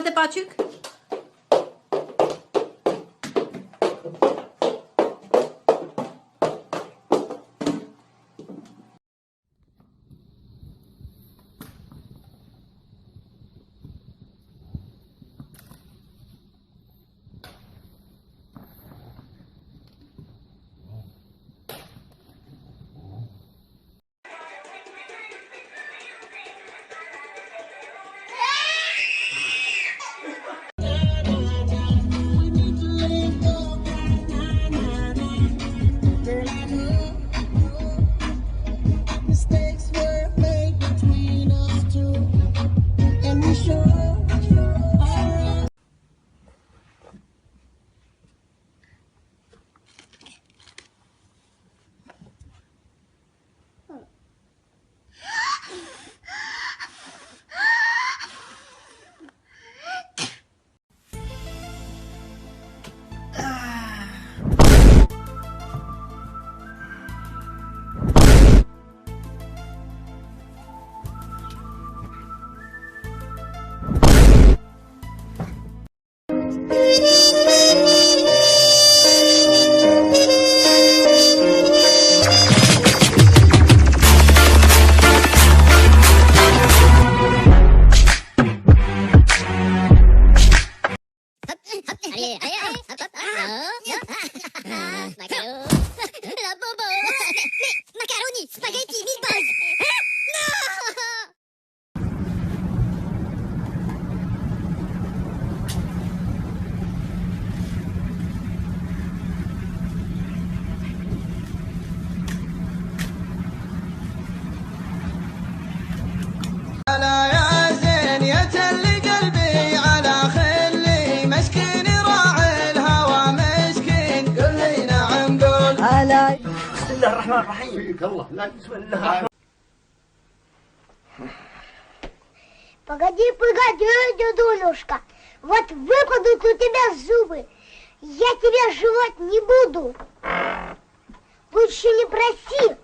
Hadi Paçuk. Mistakes were made between us two, and we sure are. Macaroni, spaghetti, meatballs. على يا زين يتل قلبي على خلي مسكين راعي الهوى مسكين قل لي نعم قول على بسم الله الرحمن الرحيم. فيك الله. لا بسم الله الرحمن. Погоди, дедулюшка. Вот выпадут у тебя зубы. Я тебя жевать не буду. Лучше не проси.